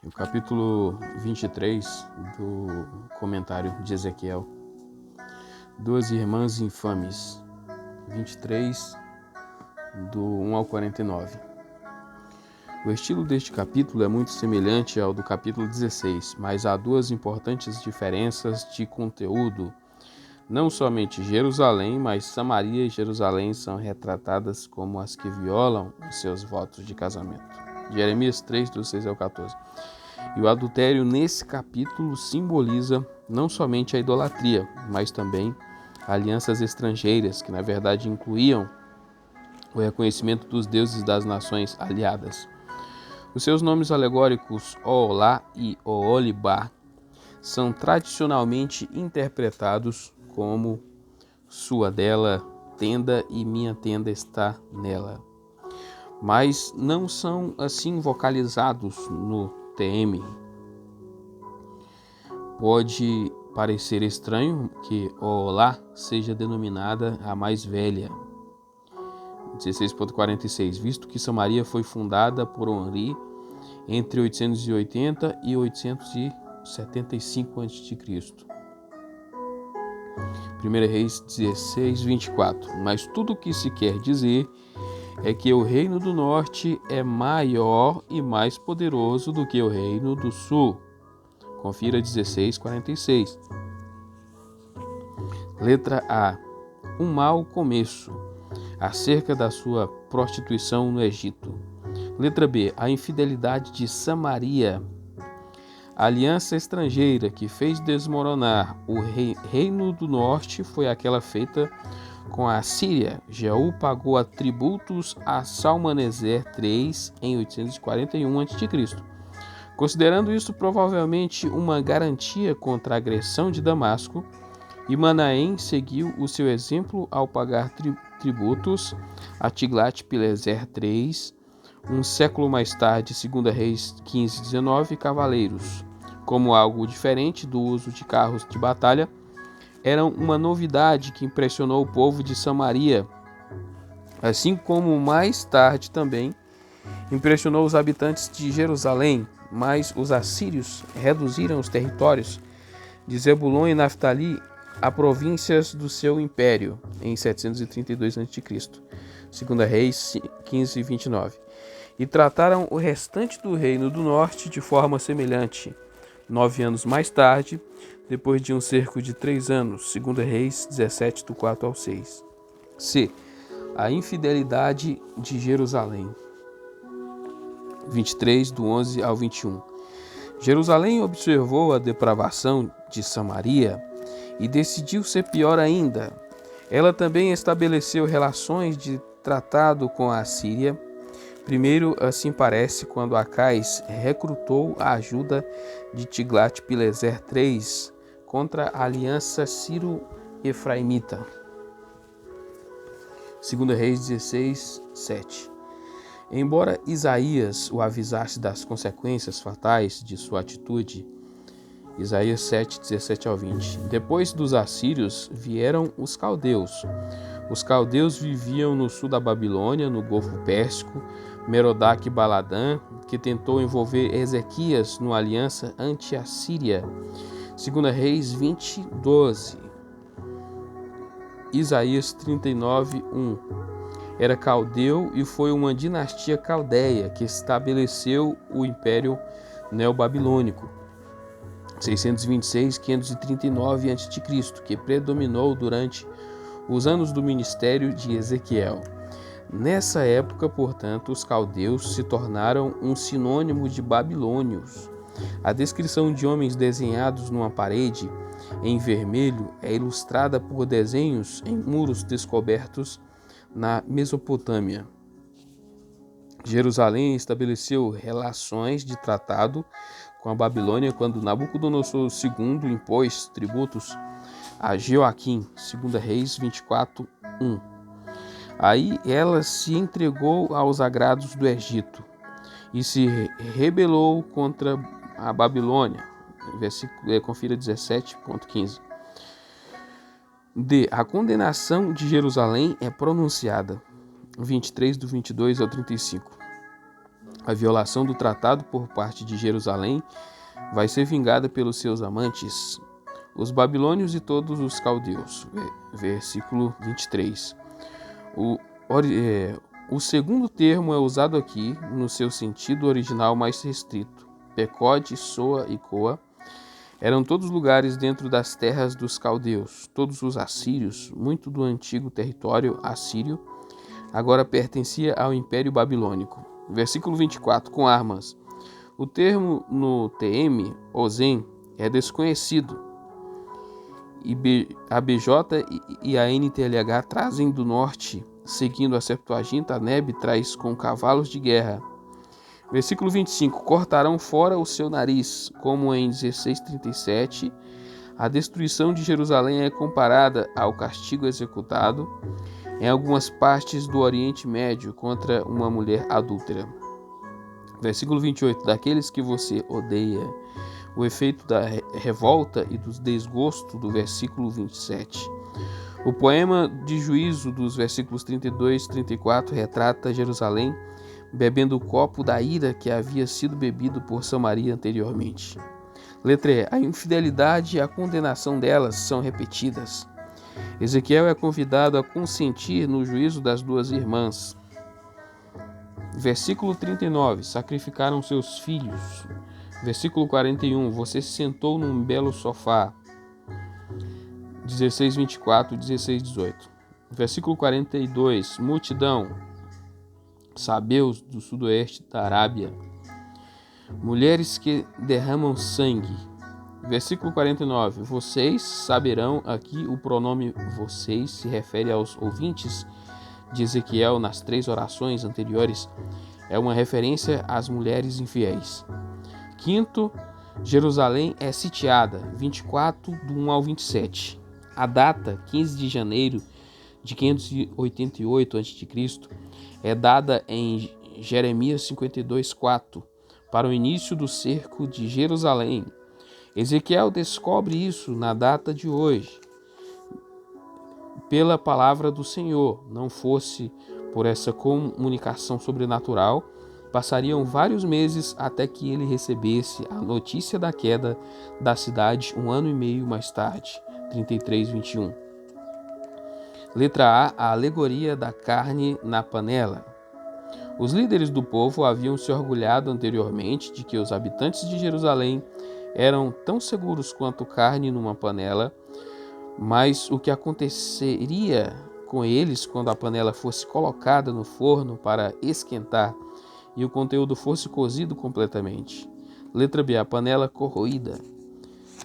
O capítulo 23 do comentário de Ezequiel. Duas irmãs infames. 23, do 1 ao 49. O estilo deste capítulo é muito semelhante ao do capítulo 16, mas há duas importantes diferenças de conteúdo. Não somente Jerusalém, mas Samaria e Jerusalém são retratadas como as que violam os seus votos de casamento. Jeremias 3, do 6 ao 14. E o adultério nesse capítulo simboliza não somente a idolatria, mas também alianças estrangeiras, que na verdade incluíam o reconhecimento dos deuses das nações aliadas. Os seus nomes alegóricos Oolá e Oholibá são tradicionalmente interpretados como sua dela tenda e minha tenda está nela, mas não são assim vocalizados no TM. Pode parecer estranho que Oolá seja denominada a mais velha, 16.46, visto que Samaria foi fundada por Onri entre 880 e 875 a.C. 1 Reis 16:24. Mas tudo o que se quer dizer é que o reino do norte é maior e mais poderoso do que o reino do sul. Confira 16:46. Letra A. Um mau começo, acerca da sua prostituição no Egito. Letra B. A infidelidade de Samaria, a aliança estrangeira que fez desmoronar o reino do norte foi aquela feita com a Síria. Jeú pagou tributos a Salmaneser III em 841 a.C., considerando isso provavelmente uma garantia contra a agressão de Damasco, e Manaém seguiu o seu exemplo ao pagar tributos a Tiglat-Pileser III, um século mais tarde, 2 Reis 15:19, cavaleiros. Como algo diferente do uso de carros de batalha, eram uma novidade que impressionou o povo de Samaria, assim como mais tarde também impressionou os habitantes de Jerusalém, mas os assírios reduziram os territórios de Zebulon e Naftali a províncias do seu império em 732 a.C., 2 Reis 15:29, e trataram o restante do reino do norte de forma semelhante. 9 anos mais tarde, depois de um cerco de 3 anos, 2 Reis 17, do 4 ao 6. C. A infidelidade de Jerusalém, 23, do 11 ao 21. Jerusalém observou a depravação de Samaria e decidiu ser pior ainda. Ela também estabeleceu relações de tratado com a Síria. Primeiro, assim parece, quando Acais recrutou a ajuda de Tiglat-Pileser III contra a aliança Ciro-Efraimita. 2 Reis 16:7. Embora Isaías o avisasse das consequências fatais de sua atitude, Isaías 7:17 ao 20. Depois dos assírios vieram os caldeus. Os caldeus viviam no sul da Babilônia, no Golfo Pérsico. Merodach-Baladã, que tentou envolver Ezequias numa aliança anti-assíria. 2 Reis 20:12. Isaías 39:1. Era caldeu e foi uma dinastia caldeia que estabeleceu o Império Neobabilônico. 626-539 a.C., que predominou durante os anos do ministério de Ezequiel. Nessa época, portanto, os caldeus se tornaram um sinônimo de babilônios. A descrição de homens desenhados numa parede em vermelho é ilustrada por desenhos em muros descobertos na Mesopotâmia. Jerusalém estabeleceu relações de tratado com a Babilônia quando Nabucodonosor II impôs tributos a Joaquim, 2 Reis 24:1. Aí ela se entregou aos agrados do Egito e se rebelou contra a Babilônia. Confira 17.15. D. A condenação de Jerusalém é pronunciada. 23, do 22 ao 35. A violação do tratado por parte de Jerusalém vai ser vingada pelos seus amantes, os babilônios e todos os caldeus. Versículo 23. O segundo termo é usado aqui no seu sentido original mais restrito. Pecode, Soa e Coa eram todos lugares dentro das terras dos caldeus. Todos os assírios, muito do antigo território assírio, agora pertencia ao Império Babilônico. Versículo 24. Com armas. O termo no TM, Ozen, é desconhecido. A BJ e a NTLH trazem do norte, seguindo a Septuaginta, a Neb traz com cavalos de guerra. Versículo 25. Cortarão fora o seu nariz, como em 16:37. A destruição de Jerusalém é comparada ao castigo executado em algumas partes do Oriente Médio contra uma mulher adúltera. Versículo 28. Daqueles que você odeia, o efeito da revolta e do desgosto do versículo 27. O poema de juízo dos versículos 32 e 34 retrata Jerusalém bebendo o copo da ira que havia sido bebido por Samaria anteriormente. Letra E. A infidelidade e a condenação delas são repetidas. Ezequiel é convidado a consentir no juízo das duas irmãs. Versículo 39. Sacrificaram seus filhos. Versículo 41. Você se sentou num belo sofá. 16:24 e 16:18. Versículo 42. Multidão. Sabeus do sudoeste da Arábia. Mulheres que derramam sangue. Versículo 49. Vocês saberão, aqui o pronome vocês se refere aos ouvintes de Ezequiel nas 3 orações anteriores. É uma referência às mulheres infiéis. Quinto, Jerusalém é sitiada, 24, do 1 ao 27. A data, 15 de janeiro de 588 a.C., é dada em Jeremias 52:4, para o início do cerco de Jerusalém. Ezequiel descobre isso na data de hoje, pela palavra do Senhor. Não fosse por essa comunicação sobrenatural, passariam vários meses até que ele recebesse a notícia da queda da cidade 1 ano e meio mais tarde, 33:21. Letra A. A alegoria da carne na panela. Os líderes do povo haviam se orgulhado anteriormente de que os habitantes de Jerusalém eram tão seguros quanto carne numa panela, mas o que aconteceria com eles quando a panela fosse colocada no forno para esquentar e o conteúdo fosse cozido completamente? Letra B. A panela corroída.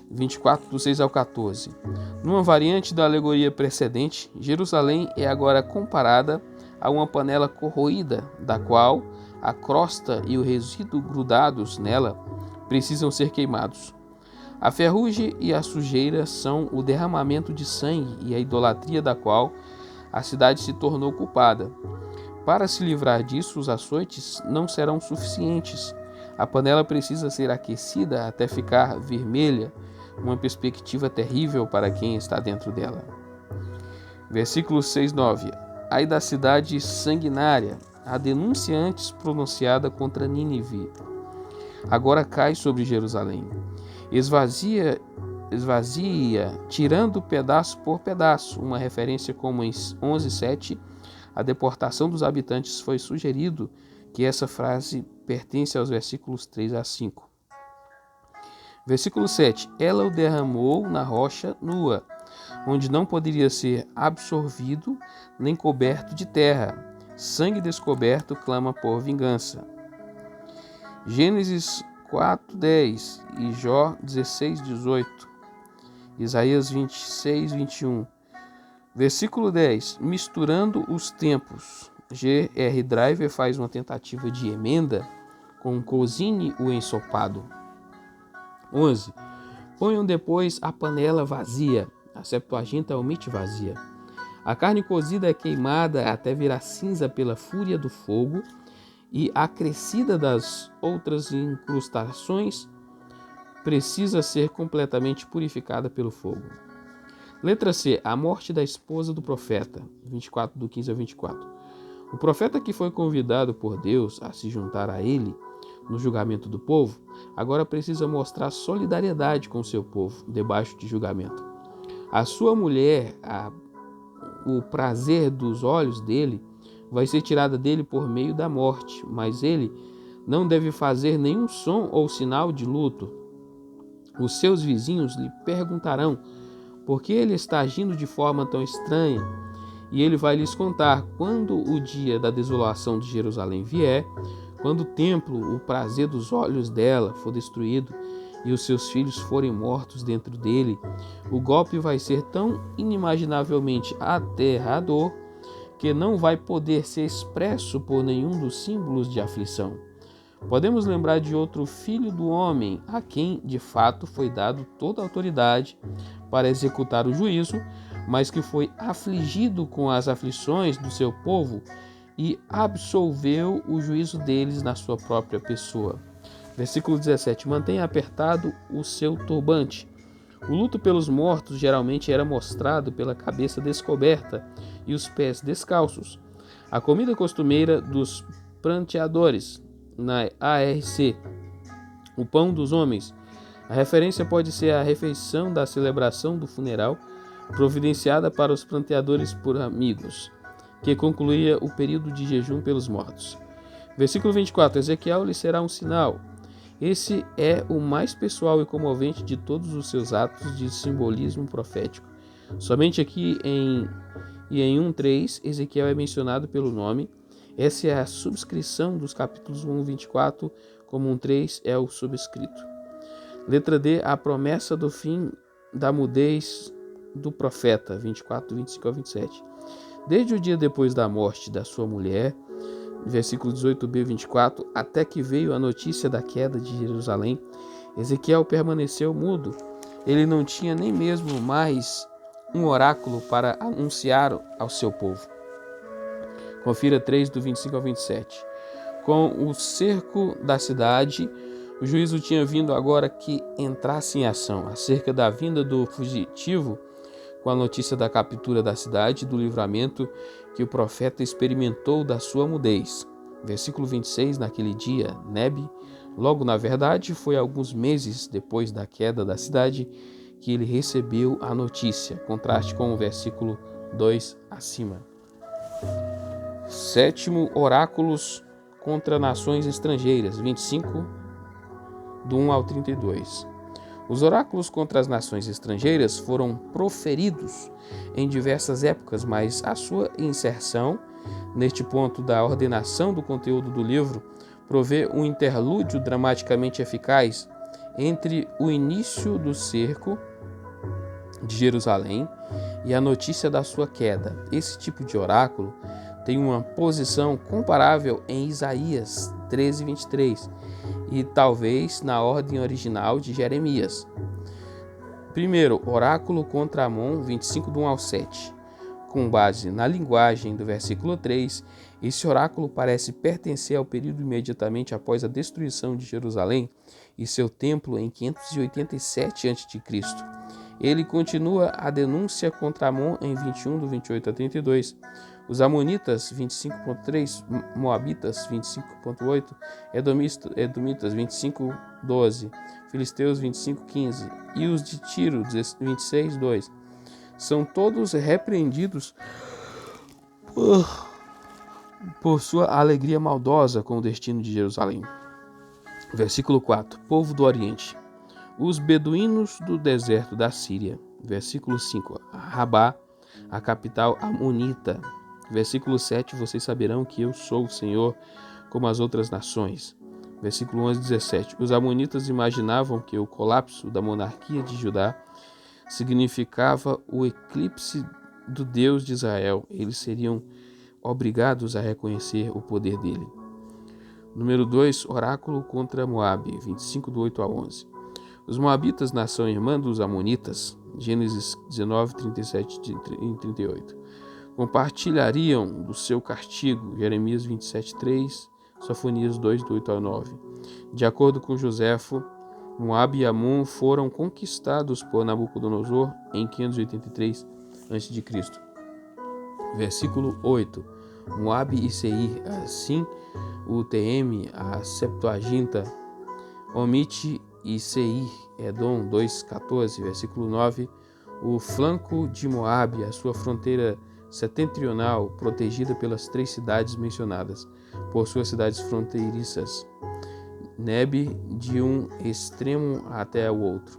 24, do 6 ao 14. Numa variante da alegoria precedente, Jerusalém é agora comparada a uma panela corroída, da qual a crosta e o resíduo grudados nela precisam ser queimados. A ferrugem e a sujeira são o derramamento de sangue e a idolatria da qual a cidade se tornou culpada. Para se livrar disso, os açoites não serão suficientes. A panela precisa ser aquecida até ficar vermelha, uma perspectiva terrível para quem está dentro dela. Versículo 6:9. Ai da cidade sanguinária, a denúncia antes pronunciada contra Nínive agora cai sobre Jerusalém. Esvazia, tirando pedaço por pedaço. Uma referência como em 11:7, a deportação dos habitantes. Foi sugerido que essa frase pertence aos versículos 3 a 5. Versículo 7. Ela o derramou na rocha nua, onde não poderia ser absorvido nem coberto de terra. Sangue descoberto clama por vingança. Gênesis 4:10 e Jó 16:18. Isaías 26:21. Versículo 10. Misturando os tempos. G.R. Driver faz uma tentativa de emenda com cozine o ensopado. 11. Ponham depois a panela vazia. A Septuaginta omite vazia. A carne cozida é queimada até virar cinza pela fúria do fogo, e a crescida das outras incrustações precisa ser completamente purificada pelo fogo. Letra C. A morte da esposa do profeta. 24, do 15 ao 24. O profeta que foi convidado por Deus a se juntar a ele no julgamento do povo, agora precisa mostrar solidariedade com seu povo debaixo de julgamento. A sua mulher, o prazer dos olhos dele, vai ser tirada dele por meio da morte, mas ele não deve fazer nenhum som ou sinal de luto. Os seus vizinhos lhe perguntarão por que ele está agindo de forma tão estranha, e ele vai lhes contar: quando o dia da desolação de Jerusalém vier, quando o templo, o prazer dos olhos dela, for destruído e os seus filhos forem mortos dentro dele, o golpe vai ser tão inimaginavelmente aterrador que não vai poder ser expresso por nenhum dos símbolos de aflição. Podemos lembrar de outro filho do homem, a quem de fato foi dado toda a autoridade para executar o juízo, mas que foi afligido com as aflições do seu povo e absolveu o juízo deles na sua própria pessoa. Versículo 17. Mantenha apertado o seu turbante. O luto pelos mortos geralmente era mostrado pela cabeça descoberta e os pés descalços. A comida costumeira dos pranteadores, na ARC, o pão dos homens. A referência pode ser a refeição da celebração do funeral, providenciada para os pranteadores por amigos, que concluía o período de jejum pelos mortos. Versículo 24. Ezequiel lhe será um sinal. Esse é o mais pessoal e comovente de todos os seus atos de simbolismo profético. Somente aqui em 1:3, Ezequiel é mencionado pelo nome. Essa é a subscrição dos capítulos 1:24, como 1:3 é o subscrito. Letra D, a promessa do fim da mudez do profeta, 24, 25 a 27. Desde o dia depois da morte da sua mulher, versículo 18b, 24, até que veio a notícia da queda de Jerusalém, Ezequiel permaneceu mudo. Ele não tinha nem mesmo mais um oráculo para anunciar ao seu povo. Confira 3, do 25 ao 27. Com o cerco da cidade, o juízo tinha vindo agora que entrasse em ação. Acerca da vinda do fugitivo, com a notícia da captura da cidade e do livramento que o profeta experimentou da sua mudez. Versículo 26, naquele dia, Nebe, logo na verdade, foi alguns meses depois da queda da cidade que ele recebeu a notícia. Contraste com o versículo 2 acima. Sétimo, oráculos contra nações estrangeiras, 25, do 1 ao 32. Os oráculos contra as nações estrangeiras foram proferidos em diversas épocas, mas a sua inserção neste ponto da ordenação do conteúdo do livro provê um interlúdio dramaticamente eficaz entre o início do cerco de Jerusalém e a notícia da sua queda. Esse tipo de oráculo tem uma posição comparável em Isaías 13:23 e talvez na ordem original de Jeremias. Primeiro, oráculo contra Amon, 25, do 1 ao 7. Com base na linguagem do versículo 3, esse oráculo parece pertencer ao período imediatamente após a destruição de Jerusalém e seu templo em 587 a.C. Ele continua a denúncia contra Amon em 21, do 28 a 32. Os Amonitas, 25.3, Moabitas, 25.8, Edomitas, 25.12, Filisteus, 25.15 e os de Tiro, 26.2. São todos repreendidos por sua alegria maldosa com o destino de Jerusalém. Versículo 4. Povo do Oriente. Os beduínos do deserto da Síria. Versículo 5. Rabá, a capital amonita. Versículo 7, vocês saberão que eu sou o Senhor como as outras nações. Versículo 11, 17. Os amonitas imaginavam que o colapso da monarquia de Judá significava o eclipse do Deus de Israel. Eles seriam obrigados a reconhecer o poder dele. Número 2, oráculo contra Moabe, 25, do 8 a 11. Os moabitas, nação irmã dos amonitas, Gênesis 19, 37 e 38. Compartilhariam do seu castigo, Jeremias 27:3, Sofonias 2, do 8 ao 9. De acordo com Joséfo, Moabe e Amon foram conquistados por Nabucodonosor em 583 a.C. Versículo 8. Moabe e Seir. Assim, o TM, a Septuaginta, omite e Seir, Edom 2,14, versículo 9, o flanco de Moabe, a sua fronteira setentrional, protegida pelas 3 cidades mencionadas, por suas cidades fronteiriças, Neb, de um extremo até o outro.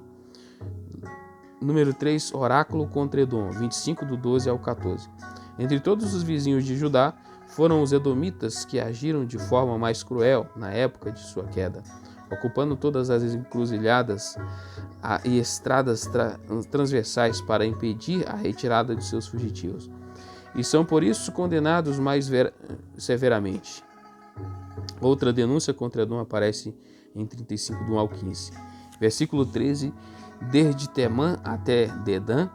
Número 3, oráculo contra Edom, 25 do 12 ao 14. Entre todos os vizinhos de Judá, foram os edomitas que agiram de forma mais cruel na época de sua queda, ocupando todas as encruzilhadas e estradas transversais para impedir a retirada de seus fugitivos, e são por isso condenados mais severamente. Outra denúncia contra Edom aparece em 35, do 1 ao 15. Versículo 13, desde Temã até Dedã,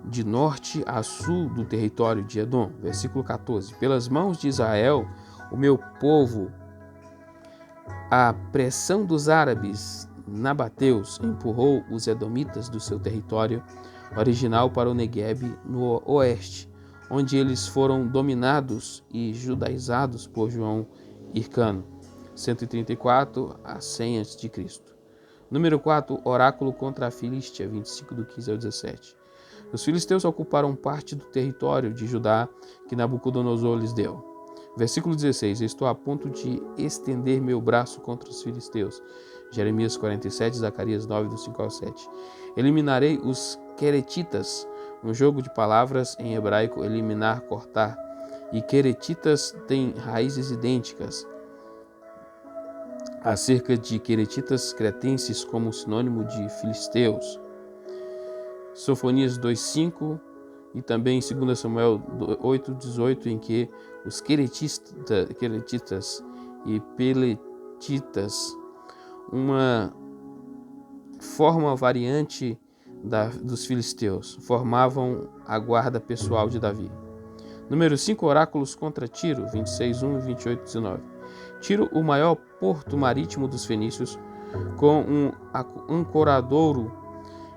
de norte a sul do território de Edom. Versículo 14, pelas mãos de Israel, o meu povo, a pressão dos árabes nabateus empurrou os edomitas do seu território original para o Negueb no oeste, onde eles foram dominados e judaizados por João Hircano, 134 a 100 a.C. Número 4, oráculo contra a Filístia, 25 do 15 ao 17. Os filisteus ocuparam parte do território de Judá que Nabucodonosor lhes deu. Versículo 16, estou a ponto de estender meu braço contra os filisteus. Jeremias 47, Zacarias 9, do 5 ao 7. Eliminarei os queretitas, um jogo de palavras em hebraico, eliminar, cortar, e queretitas têm raízes idênticas. Acerca de queretitas cretenses como sinônimo de filisteus. Sofonias 2,5 e também 2 Samuel 8,18, em que os queretitas e peletitas, uma forma variante dos filisteus, formavam a guarda pessoal de Davi. Número 5, oráculos contra Tiro, 26:1 e 28:19. Tiro, o maior porto marítimo dos fenícios, com um ancoradouro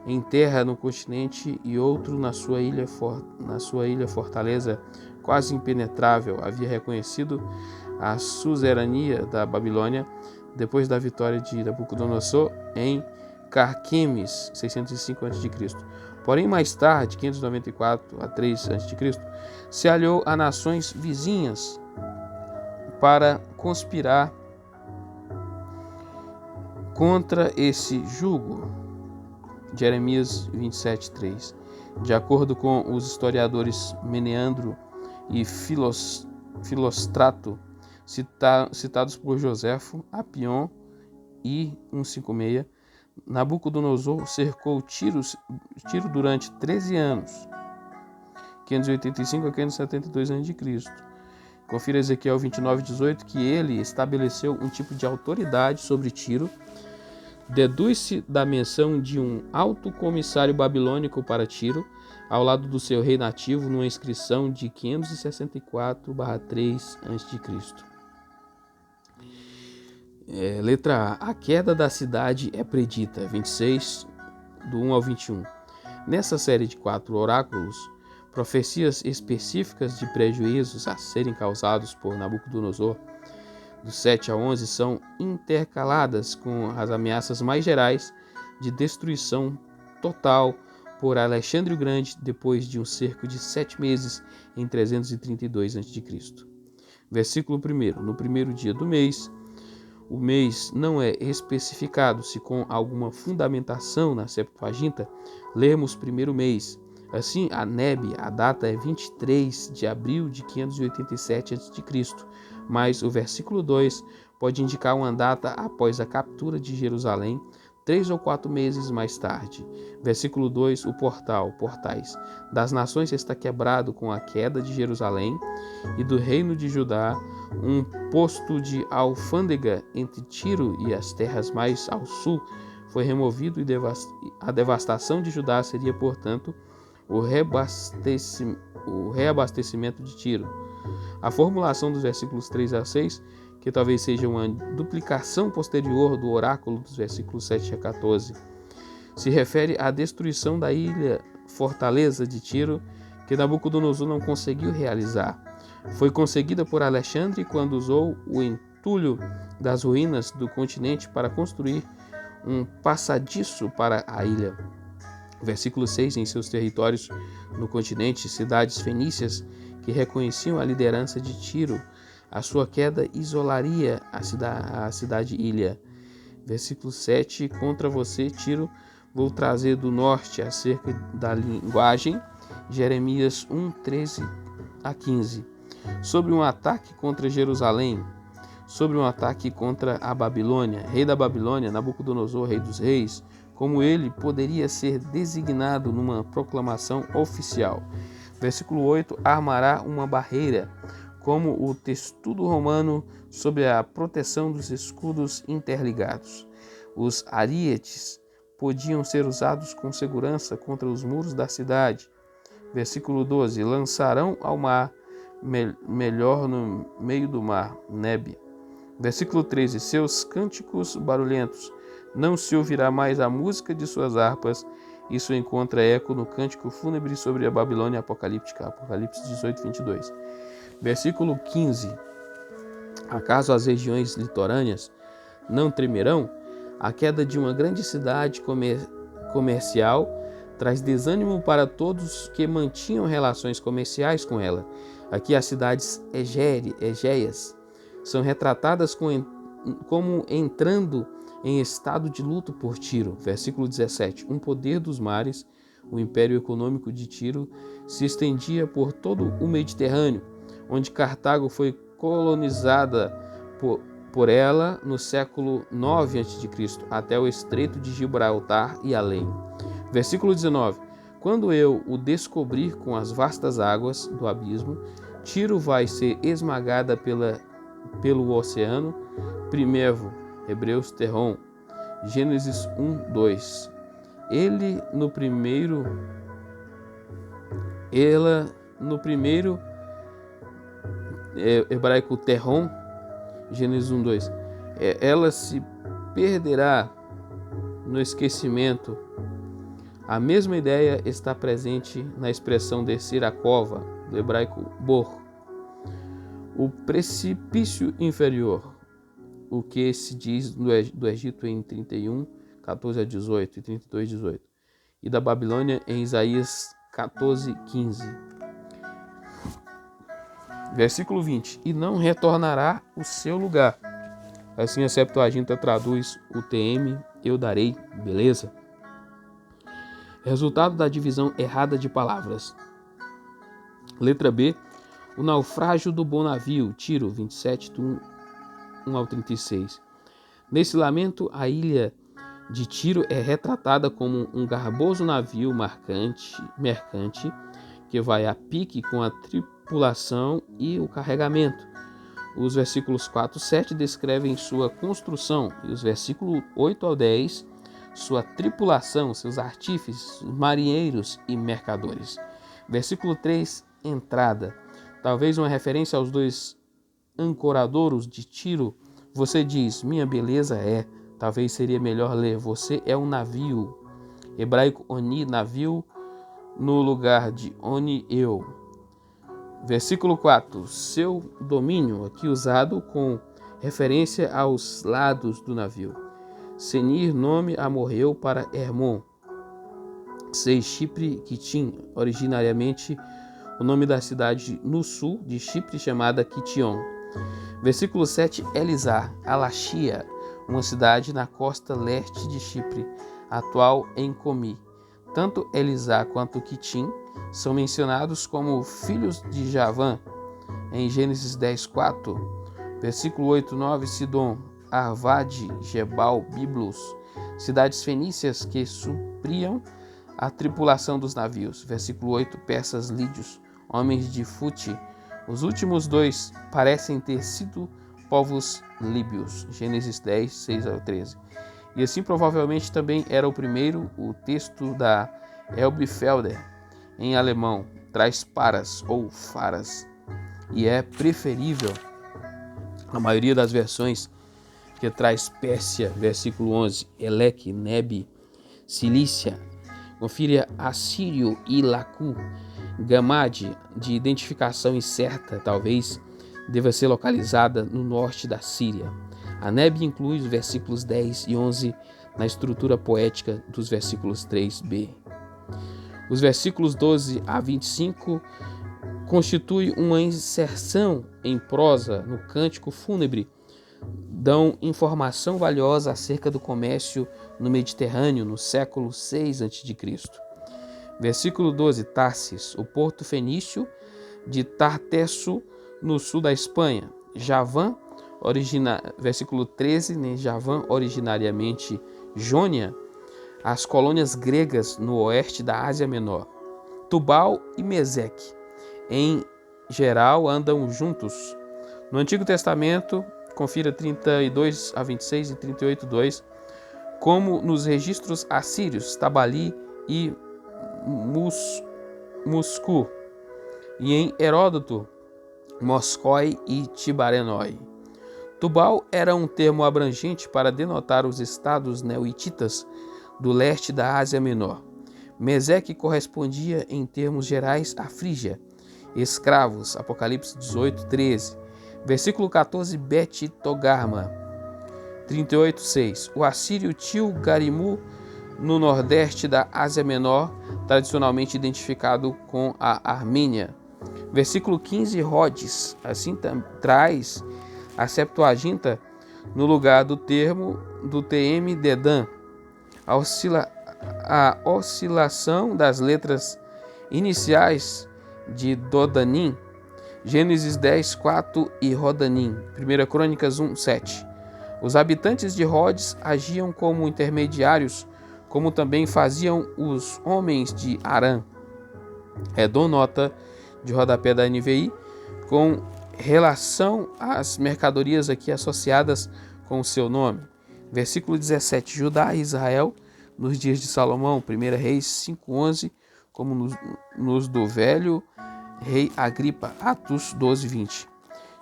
em terra no continente e outro na sua ilha fortaleza quase impenetrável, havia reconhecido a suzerania da Babilônia depois da vitória de Nabucodonosor em Carquemes, 605 a.C. Porém, mais tarde, 594 a 3 a.C., se aliou a nações vizinhas para conspirar contra esse jugo. Jeremias 27:3. De acordo com os historiadores Meneandro e Filostrato, citados por Joséfo, Apion e 156, Nabucodonosor cercou Tiro durante 13 anos, 585 a 572 a.C. Confira Ezequiel 29:18, que ele estabeleceu um tipo de autoridade sobre Tiro. Deduz-se da menção de um alto comissário babilônico para Tiro, ao lado do seu rei nativo, numa inscrição de 564/3 a.C. Letra A. A queda da cidade é predita, 26, do 1 ao 21. Nessa série de 4 oráculos, profecias específicas de prejuízos a serem causados por Nabucodonosor, do 7 a 11, são intercaladas com as ameaças mais gerais de destruição total por Alexandre o Grande depois de um cerco de 7 meses em 332 a.C. Versículo 1. No primeiro dia do mês, o mês não é especificado se com alguma fundamentação na Septuaginta, lermos primeiro mês. Assim, a Neb, a data é 23 de abril de 587 a.C., mas o versículo 2 pode indicar uma data após a captura de Jerusalém, 3 ou 4 meses mais tarde. Versículo 2, o portais das nações está quebrado com a queda de Jerusalém e do reino de Judá, um posto de alfândega entre Tiro e as terras mais ao sul foi removido e a devastação de Judá seria, portanto, o reabastecimento de Tiro. A formulação dos versículos 3 a 6, que talvez seja uma duplicação posterior do oráculo dos versículos 7 a 14, se refere à destruição da ilha fortaleza de Tiro, que Nabucodonosor não conseguiu realizar. Foi conseguida por Alexandre quando usou o entulho das ruínas do continente para construir um passadiço para a ilha. Versículo 6. Em seus territórios no continente, cidades fenícias que reconheciam a liderança de Tiro, a sua queda isolaria a cidade-ilha. Versículo 7. Contra você, Tiro, vou trazer do norte acerca da linguagem. Jeremias 1, 13 a 15. Sobre um ataque contra Jerusalém, sobre um ataque contra a Babilônia, rei da Babilônia, Nabucodonosor, rei dos reis, como ele poderia ser designado numa proclamação oficial. Versículo 8. Armará uma barreira, como o testudo romano, sobre a proteção dos escudos interligados. Os arietes podiam ser usados com segurança contra os muros da cidade. Versículo 12. Lançarão ao mar, melhor no meio do mar, Nebe. Versículo 13. Seus cânticos barulhentos, não se ouvirá mais a música de suas harpas. Isso encontra eco no cântico fúnebre sobre a Babilônia apocalíptica. Apocalipse 18, 22. Versículo 15. Acaso as regiões litorâneas não tremerão? A queda de uma grande cidade comercial traz desânimo para todos que mantinham relações comerciais com ela. Aqui as cidades egeias são retratadas como entrando em estado de luto por Tiro. Versículo 17. Um poder dos mares, o império econômico de Tiro, se estendia por todo o Mediterrâneo, onde Cartago foi colonizada por ela no século 9 a.C., até o estreito de Gibraltar e além. Versículo 19. Quando eu o descobrir com as vastas águas do abismo, Tiro vai ser esmagada pelo oceano. Primevo, Hebreus Terron, Gênesis 1, 2. Ela no primeiro hebraico Terron, Gênesis 1, 2. Ela se perderá no esquecimento. A mesma ideia está presente na expressão descer a cova, do hebraico bor. O precipício inferior, o que se diz do Egito em 31, 14 a 18 e 32, 18. E da Babilônia em Isaías 14, 15. Versículo 20. E não retornará o seu lugar. Assim a Septuaginta traduz o TM, eu darei, beleza? Resultado da divisão errada de palavras. Letra B. O naufrágio do bom navio, Tiro 27, 1 ao 36. Nesse lamento, a ilha de Tiro é retratada como um garboso navio mercante que vai a pique com a tripulação e o carregamento. Os versículos 4 e 7 descrevem sua construção e os versículos 8 ao 10 sua tripulação, seus artífices, marinheiros e mercadores. Versículo 3, entrada. Talvez uma referência aos dois ancoradouros de Tiro. Você diz, minha beleza é. Talvez seria melhor ler, você é um navio. Hebraico oni, navio, no lugar de oni, eu. Versículo 4, seu domínio, aqui usado com referência aos lados do navio. Senir, nome amorreu para Hermon. 6, Chipre, Quitim, originariamente o nome da cidade no sul de Chipre chamada Kition. Versículo 7, Elizar, Alachia, uma cidade na costa leste de Chipre, atual em Comi. Tanto Elizar quanto Quitim são mencionados como filhos de Javã em Gênesis 10, 4. Versículo 8, 9, Sidom, Arvade, Gebal, Biblos, cidades fenícias que supriam a tripulação dos navios. Versículo 8, persas lídios, homens de Fute. Os últimos dois parecem ter sido povos líbios. Gênesis 10, 6 ao 13. E assim provavelmente também era o primeiro, o texto da Elberfelder, em alemão, traz paras ou faras. E é preferível a maioria das versões que traz Pérsia, versículo 11, Elec, Nebe, Cilícia, Confira Assírio e Lacu, Gamad, de identificação incerta, talvez deva ser localizada no norte da Síria. A Neb inclui os versículos 10 e 11 na estrutura poética dos versículos 3b. Os versículos 12 a 25 constituem uma inserção em prosa no cântico fúnebre, dão informação valiosa acerca do comércio no Mediterrâneo no século 6 a.C. Versículo 12, Tarsis, o porto fenício de Tartesso, no sul da Espanha. Javã, versículo 13, Javã, originariamente Jônia, as colônias gregas no oeste da Ásia Menor. Tubal e Meseque, em geral, andam juntos. No Antigo Testamento, confira 32 a 26 e 38:2, como nos registros assírios, Tabali e Muscu, e em Heródoto, Moscói e Tibarenói. Tubal era um termo abrangente para denotar os estados neohititas do leste da Ásia Menor. Meseque correspondia em termos gerais à Frígia. Escravos, Apocalipse 18:13. Versículo 14, Bet Togarma, 38:6. O assírio Til-Garimu, no nordeste da Ásia Menor, tradicionalmente identificado com a Armênia. Versículo 15, Rhodes, assim traz a Septuaginta no lugar do termo do TM Dedan. A oscilação das letras iniciais de Dodanim, Gênesis 10:4 e Rodanim, 1 Crônicas 1:7. Os habitantes de Rhodes agiam como intermediários, como também faziam os homens de Arã. Dou nota de rodapé da NVI com relação às mercadorias aqui associadas com o seu nome. Versículo 17, Judá e Israel nos dias de Salomão, 1 Reis 5:11, como nos do velho rei Agripa, Atos 12:20.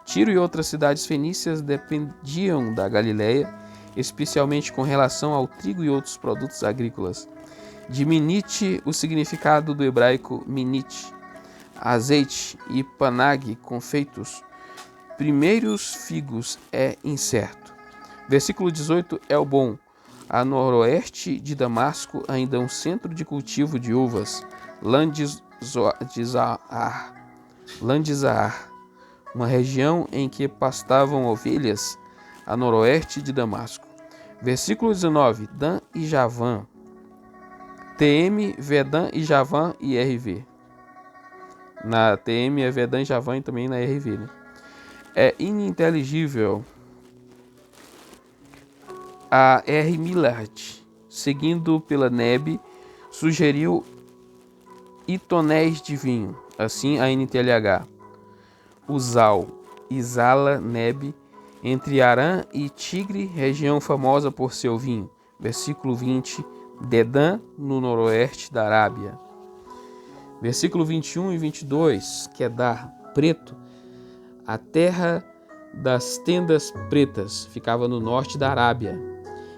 Tiro e outras cidades fenícias dependiam da Galileia, especialmente com relação ao trigo e outros produtos agrícolas. De minite, o significado do hebraico minite, azeite, e panag, confeitos, primeiros figos, é incerto. Versículo 18, Elbon, a noroeste de Damasco, ainda um centro de cultivo de uvas. Landizar, uma região em que pastavam ovelhas, a noroeste de Damasco. Versículo 19, Dan e Javã, TM, Vedan e Javã e RV. Na TM é Vedan e Javã e também na RV. É ininteligível. A R. Millard, seguindo pela Neb, sugeriu itonéis de vinho, assim a NTLH. Uzal, Isala, Neb, entre Arã e Tigre, região famosa por seu vinho. Versículo 20, Dedan, no noroeste da Arábia. Versículo 21 e 22, Quedar, preto, a terra das tendas pretas, ficava no norte da Arábia.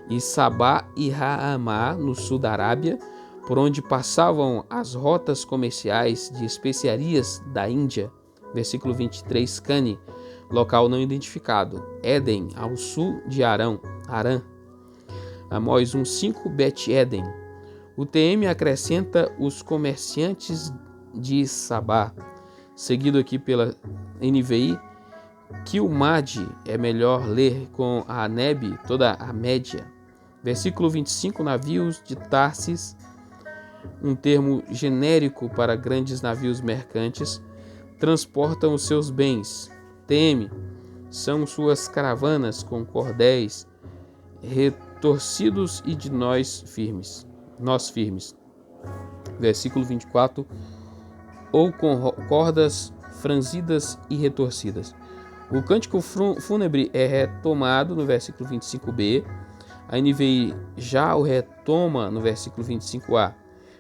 E Sabá e Raamá, no sul da Arábia, por onde passavam as rotas comerciais de especiarias da Índia. Versículo 23, Cane, local não identificado. Éden, ao sul de Arã. Amós 1:5, Bet-Éden. O TM acrescenta os comerciantes de Sabá, seguido aqui pela NVI. Quilmad é melhor ler com a Neb, toda a média. Versículo 25, navios de Tarsis, um termo genérico para grandes navios mercantes, transportam os seus bens. TM são suas caravanas com cordéis retorcidos e de nós firmes. Versículo 24, ou com cordas franzidas e retorcidas. O cântico fúnebre é retomado no versículo 25b, a NVI já o retoma no versículo 25a.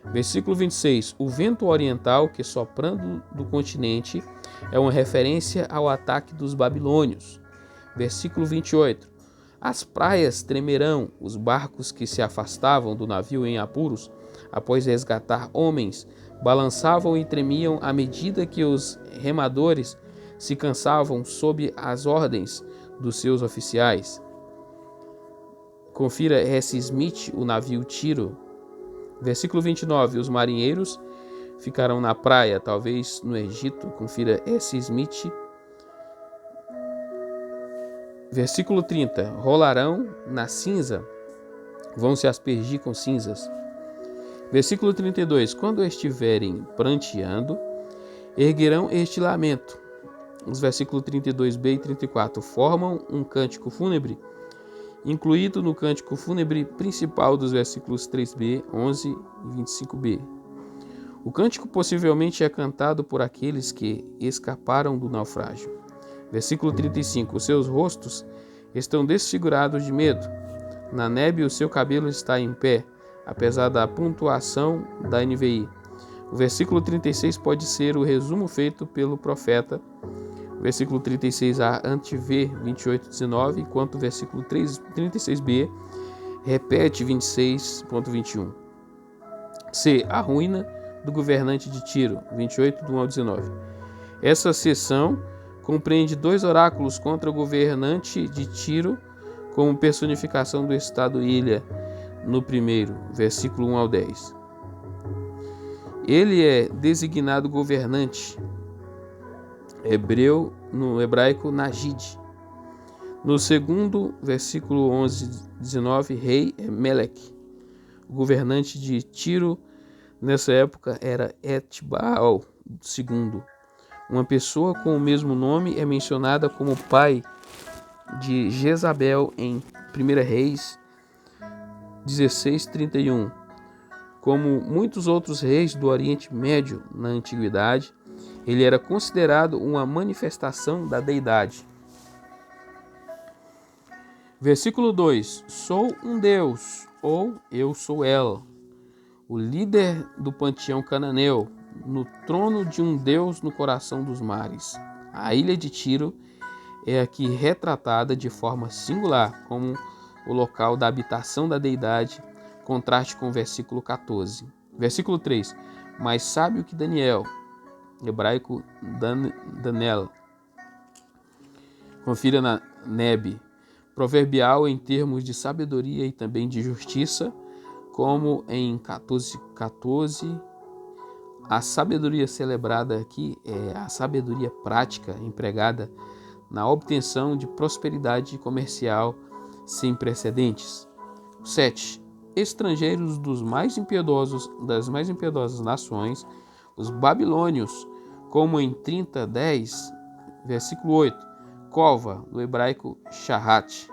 Versículo 26, o vento oriental que soprando do continente é uma referência ao ataque dos babilônios. Versículo 28, as praias tremerão, os barcos que se afastavam do navio em apuros após resgatar homens, balançavam e tremiam à medida que os remadores se cansavam sob as ordens dos seus oficiais. Confira S. Smith, o navio Tiro. Versículo 29. Os marinheiros ficarão na praia, talvez no Egito. Confira S. Smith. Versículo 30. Rolarão na cinza, vão se aspergir com cinzas. Versículo 32. Quando estiverem pranteando, erguerão este lamento. Os versículos 32b e 34 formam um cântico fúnebre, incluído no cântico fúnebre principal dos versículos 3b, 11 e 25b. O cântico possivelmente é cantado por aqueles que escaparam do naufrágio. Versículo 35. Os seus rostos estão desfigurados de medo. Na neve o seu cabelo está em pé, apesar da pontuação da NVI. O versículo 36 pode ser o resumo feito pelo profeta. O versículo 36a antevê 28:19, enquanto o versículo 36b repete 26.21. C. A ruína do governante de Tiro, 28, do 1 ao 19. Essa seção compreende dois oráculos contra o governante de Tiro como personificação do estado-ilha no primeiro, versículo 1 ao 10. Ele é designado governante, no hebraico Najid. No segundo, versículo 11-19, rei é Meleque. O governante de Tiro nessa época era Etbaal II. Uma pessoa com o mesmo nome é mencionada como pai de Jezabel em 1 Reis 16:31. Como muitos outros reis do Oriente Médio na antiguidade, ele era considerado uma manifestação da deidade. Versículo 2. Sou um Deus, ou eu sou El, o líder do panteão cananeu, no trono de um Deus no coração dos mares. A ilha de Tiro é aqui retratada de forma singular como o local da habitação da deidade, contraste com o versículo 14. Versículo 3. Mais sábio que Daniel, hebraico Daniel. Confira na Neb. Proverbial em termos de sabedoria e também de justiça, como em 14:14. A sabedoria celebrada aqui é a sabedoria prática empregada na obtenção de prosperidade comercial sem precedentes. 7. Estrangeiros das mais impiedosas nações, os babilônios, como em 30:10, versículo 8, cova, do hebraico shahat,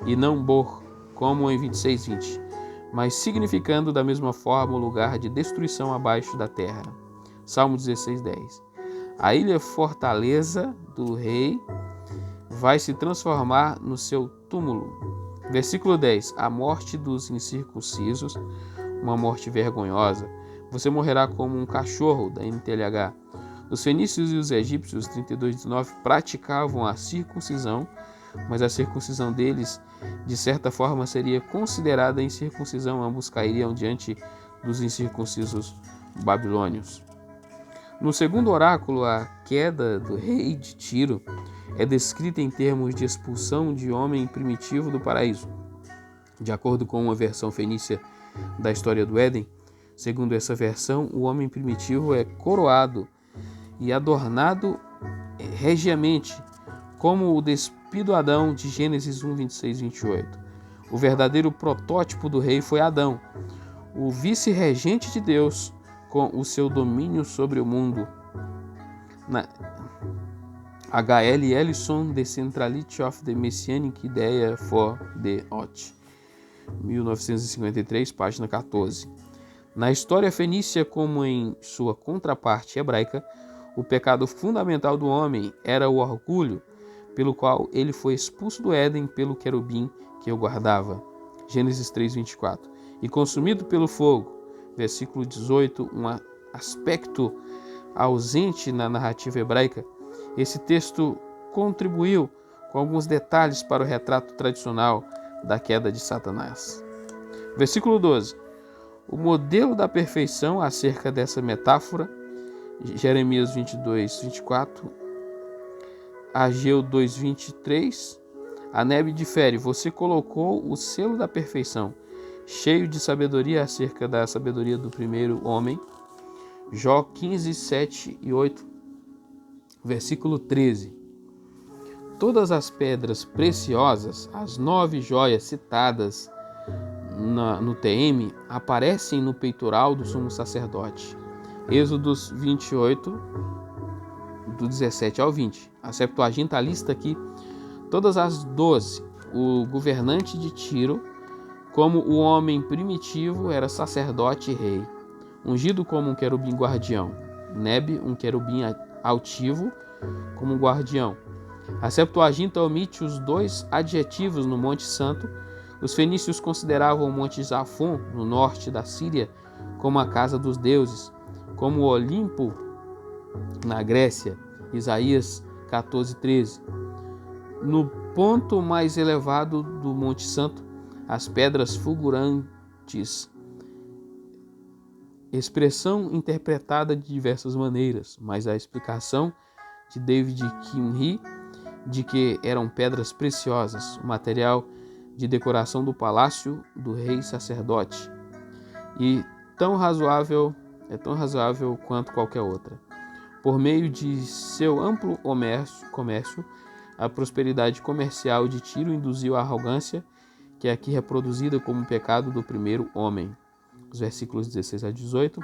e não bor, como em 26:20, mas significando da mesma forma o lugar de destruição abaixo da terra. Salmo 16:10. A ilha fortaleza do rei vai se transformar no seu túmulo. Versículo 10. A morte dos incircuncisos, uma morte vergonhosa. Você morrerá como um cachorro, da NTLH. Os fenícios e os egípcios, 32:19, praticavam a circuncisão, mas a circuncisão deles, de certa forma, seria considerada incircuncisão. Ambos cairiam diante dos incircuncisos babilônios. No segundo oráculo, a queda do rei de Tiro é descrita em termos de expulsão de homem primitivo do paraíso. De acordo com uma versão fenícia da história do Éden, segundo essa versão, o homem primitivo é coroado e adornado regiamente, como o despido Adão de Gênesis 1:26-28. O verdadeiro protótipo do rei foi Adão, o vice-regente de Deus, com o seu domínio sobre o mundo. H.L. Ellison, The Centrality of the Messianic Idea for the Oth, 1953, página 14. Na história fenícia, como em sua contraparte hebraica, o pecado fundamental do homem era o orgulho, pelo qual ele foi expulso do Éden pelo querubim que o guardava. Gênesis 3:24. E consumido pelo fogo. Versículo 18, um aspecto ausente na narrativa hebraica. Esse texto contribuiu com alguns detalhes para o retrato tradicional da queda de Satanás. Versículo 12. O modelo da perfeição acerca dessa metáfora, Jeremias 22, 24, Ageu 2, 23, a Nebe difere: você colocou o selo da perfeição, cheio de sabedoria acerca da sabedoria do primeiro homem. Jó 15, 7 e 8, versículo 13. Todas as pedras preciosas, as 9 joias citadas no TM, aparecem no peitoral do sumo sacerdote. Êxodos 28, do 17 ao 20. A Septuaginta lista aqui todas as 12. O governante de Tiro, como o homem primitivo, era sacerdote e rei, ungido como um querubim guardião. Nebe, um querubim altivo, como um guardião. A Septuaginta omite os 2 adjetivos no Monte Santo. Os fenícios consideravam o Monte Zafon, no norte da Síria, como a casa dos deuses, como o Olimpo, na Grécia. Isaías 14, 13. No ponto mais elevado do Monte Santo, as pedras fulgurantes, expressão interpretada de diversas maneiras, mas a explicação de David Kimhi de que eram pedras preciosas, o material de decoração do palácio do rei sacerdote, e tão razoável quanto qualquer outra. Por meio de seu amplo comércio, a prosperidade comercial de Tiro induziu a arrogância, que é aqui reproduzida como o pecado do primeiro homem. Os versículos 16 a 18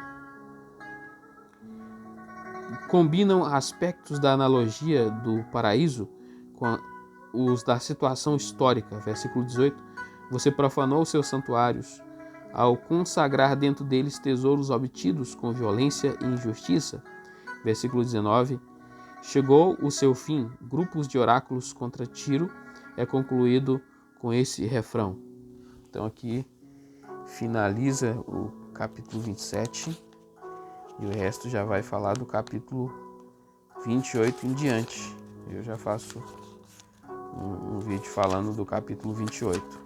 combinam aspectos da analogia do paraíso com os da situação histórica. Versículo 18: você profanou seus santuários ao consagrar dentro deles tesouros obtidos com violência e injustiça. Versículo 19: chegou o seu fim. Grupos de oráculos contra Tiro é concluído com esse refrão. Então aqui finaliza o capítulo 27 e o resto já vai falar do capítulo 28 em diante. Eu já faço um vídeo falando do capítulo 28.